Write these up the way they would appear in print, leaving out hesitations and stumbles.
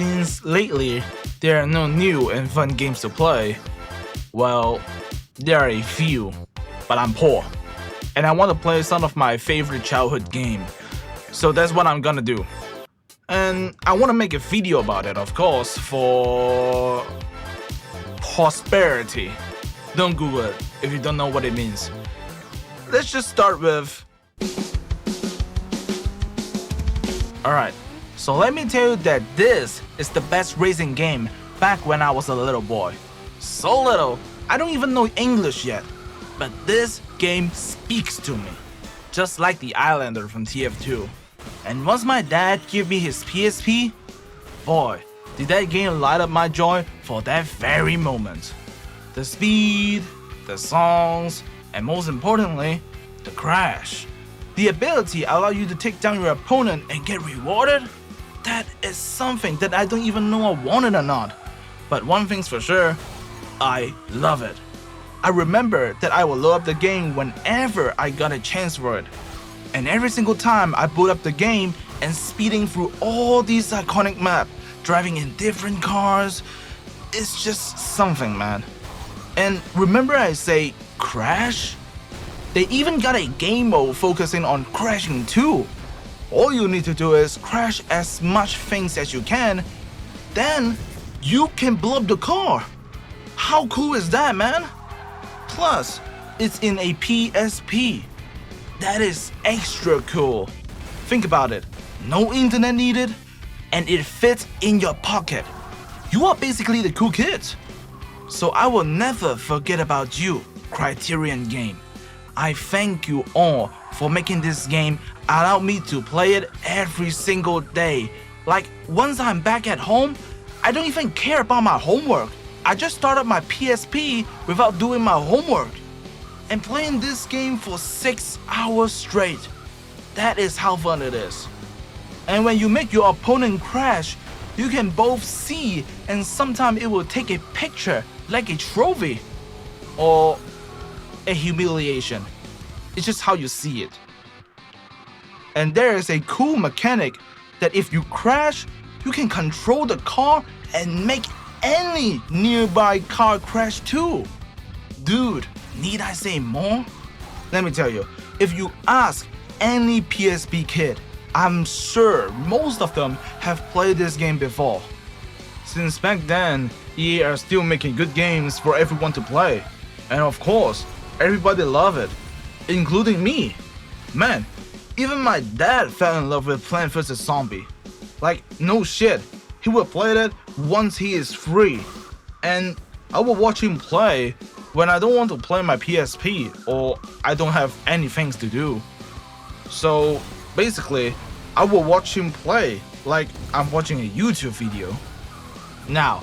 since lately there are no new and fun games to play, well, there are a few, but I'm poor, and I want to play some of my favorite childhood game, so that's what I'm gonna do. And I want to make a video about it, of course, for prosperity. Don't Google it if you don't know what it means. Let's just start with... Alright, so let me tell you that this is the best racing game back when I was a little boy. So little, I don't even know English yet. But this game speaks to me, just like the Islander from TF2. And once my dad gave me his PSP, boy, did that game light up my joy for that very moment. The speed, the songs, and most importantly, the crash. The ability allow you to take down your opponent and get rewarded? That is something that I don't even know I want it or not. But one thing's for sure, I love it. I remember that I would load up the game whenever I got a chance for it. And every single time I boot up the game and speeding through all these iconic maps, driving in different cars, it's just something, man. And remember I say crash? They even got a game mode focusing on crashing too. All you need to do is crash as much things as you can, then you can blow up the car. How cool is that, man? Plus, it's in a PSP. That is extra cool. Think about it. No internet needed, and it fits in your pocket. You are basically the cool kid. So I will never forget about you, Criterion Game. I thank you all for making this game allow me to play it every single day. Like, once I'm back at home, I don't even care about my homework. I just start up my PSP without doing my homework. And playing this game for 6 hours straight. That is how fun it is. And when you make your opponent crash, you can both see and sometimes it will take a picture like a trophy. Or a humiliation. It's just how you see it. And there is a cool mechanic that if you crash, you can control the car and make any nearby car crash too. Dude, need I say more? Let me tell you, if you ask any PSP kid, I'm sure most of them have played this game before. Since back then, EA are still making good games for everyone to play. And of course, everybody love it, including me. Man, even my dad fell in love with Plants vs. Zombies. Like, no shit, he will play it once he is free. And I will watch him play when I don't want to play my PSP or I don't have any things to do. So basically, I will watch him play like I'm watching a YouTube video. Now,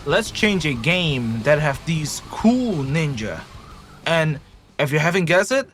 let's change a game that have these cool ninja. And if you haven't guessed it,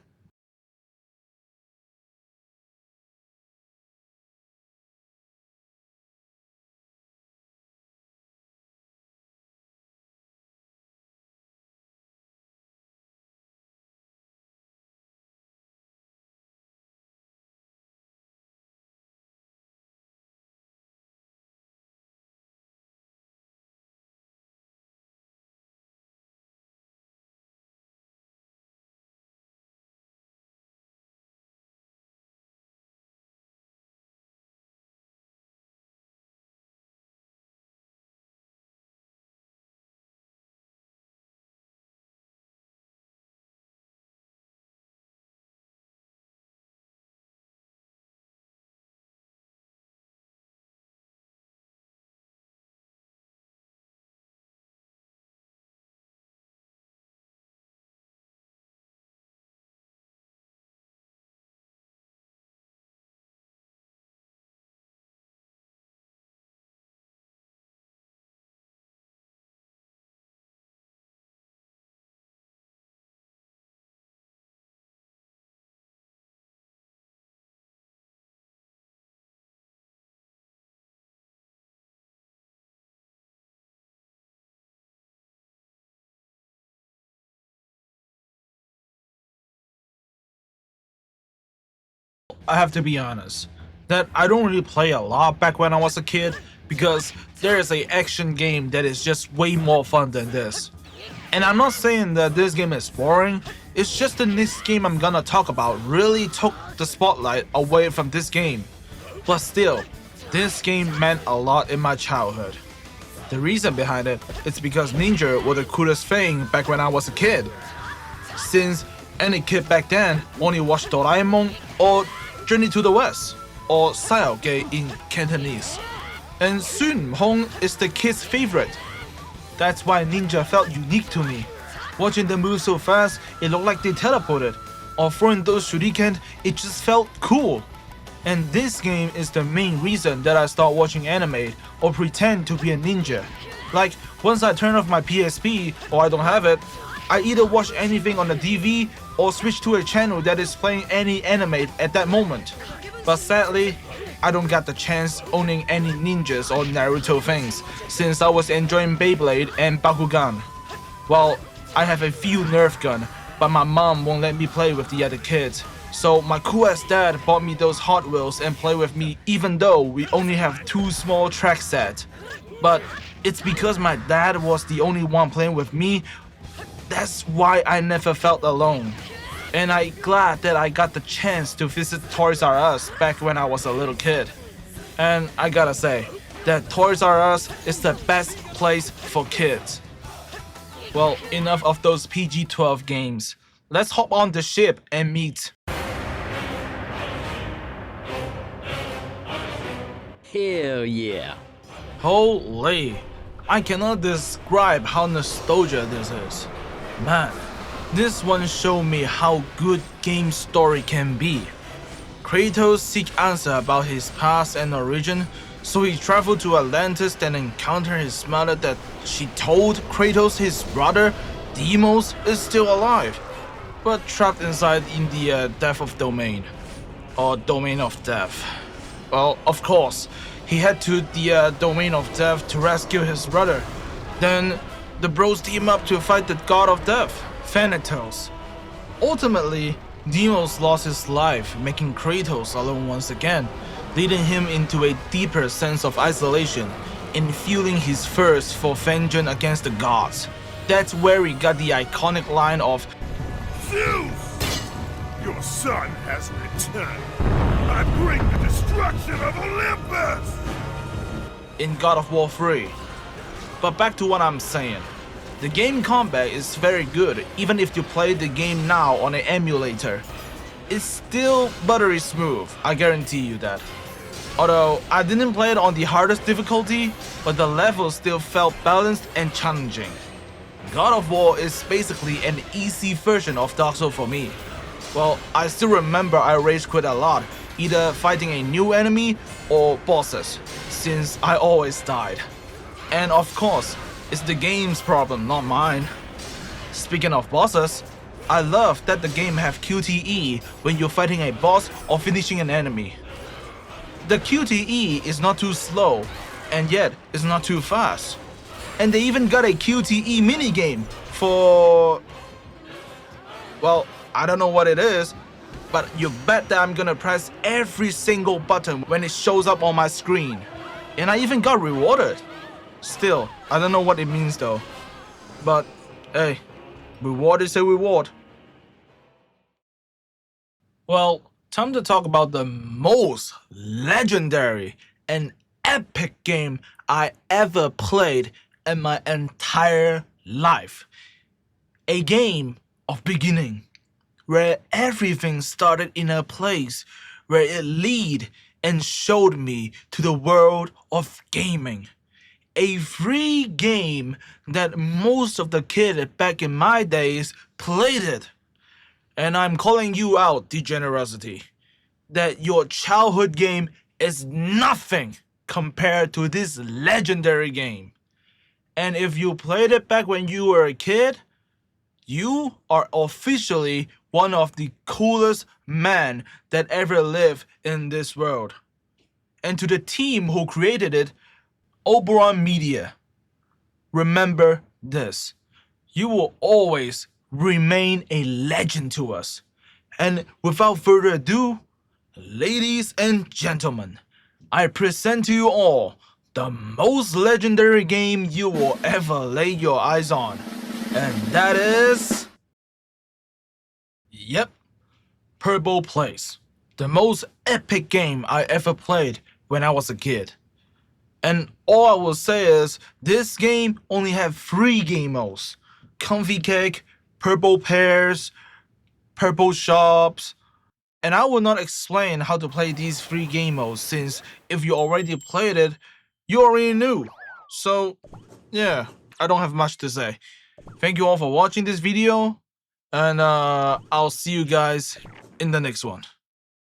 I have to be honest, that I don't really play a lot back when I was a kid, because there is a action game that is just way more fun than this. And I'm not saying that this game is boring, it's just the next game I'm gonna talk about really took the spotlight away from this game. But still, this game meant a lot in my childhood. The reason behind it is because ninja were the coolest thing back when I was a kid. Since any kid back then only watched Doraemon or Journey to the West or Saoge in Cantonese. And Sun Hong is the kid's favorite. That's why ninja felt unique to me. Watching them move so fast, it looked like they teleported. Or throwing those shuriken, it just felt cool. And this game is the main reason that I start watching anime or pretend to be a ninja. Like, once I turn off my PSP or I don't have it, I either watch anything on the TV or switch to a channel that is playing any anime at that moment. But sadly, I don't get the chance owning any ninjas or Naruto things since I was enjoying Beyblade and Bakugan. Well, I have a few Nerf gun, but my mom won't let me play with the other kids. So my cool ass dad bought me those Hot Wheels and play with me even though we only have 2 small track sets. But it's because my dad was the only one playing with me, that's why I never felt alone. And I'm glad that I got the chance to visit Toys R Us back when I was a little kid. And I gotta say, that Toys R Us is the best place for kids. Well, enough of those PG-12 games. Let's hop on the ship and meet. Hell yeah. Holy, I cannot describe how nostalgia this is. Man, this one showed me how good game story can be. Kratos seek answer about his past and origin, so he traveled to Atlantis and encountered his mother that she told Kratos his brother, Deimos, is still alive, but trapped inside in the Death of Domain, or Domain of Death. Well, of course, he head to the Domain of Death to rescue his brother. Then the bros team up to fight the god of death, Thanatos. Ultimately, Deimos lost his life, making Kratos alone once again, leading him into a deeper sense of isolation and fueling his thirst for vengeance against the gods. That's where he got the iconic line of Zeus! Your son has returned. I bring the destruction of Olympus! in God of War 3. But back to what I'm saying. The game combat is very good even if you play the game now on an emulator. It's still buttery smooth, I guarantee you that. Although I didn't play it on the hardest difficulty, but the levels still felt balanced and challenging. God of War is basically an easy version of Dark Souls for me. Well, I still remember I rage quit a lot, either fighting a new enemy or bosses, since I always died. And of course, it's the game's problem, not mine. Speaking of bosses, I love that the game have QTE when you're fighting a boss or finishing an enemy. The QTE is not too slow, and yet it's not too fast. And they even got a QTE minigame for... well, I don't know what it is, but you bet that I'm gonna press every single button when it shows up on my screen. And I even got rewarded. Still, I don't know what it means though. But, hey, reward is a reward. Well, time to talk about the most legendary and epic game I ever played in my entire life. A game of beginning, where everything started in a place where it led and showed me to the world of gaming. A free game that most of the kids back in my days played it. And I'm calling you out, degenerosity, that your childhood game is nothing compared to this legendary game. And if you played it back when you were a kid, you are officially one of the coolest men that ever lived in this world. And to the team who created it, Oberon Media, remember this. You will always remain a legend to us. And without further ado, ladies and gentlemen, I present to you all the most legendary game you will ever lay your eyes on. And that is... Yep, Purple Place. The most epic game I ever played when I was a kid. And all I will say is, this game only had 3 game modes. Comfy Cake, Purple Pears, Purple Shops. And I will not explain how to play these 3 game modes, since if you already played it, you already knew. So, yeah, I don't have much to say. Thank you all for watching this video, and I'll see you guys in the next one.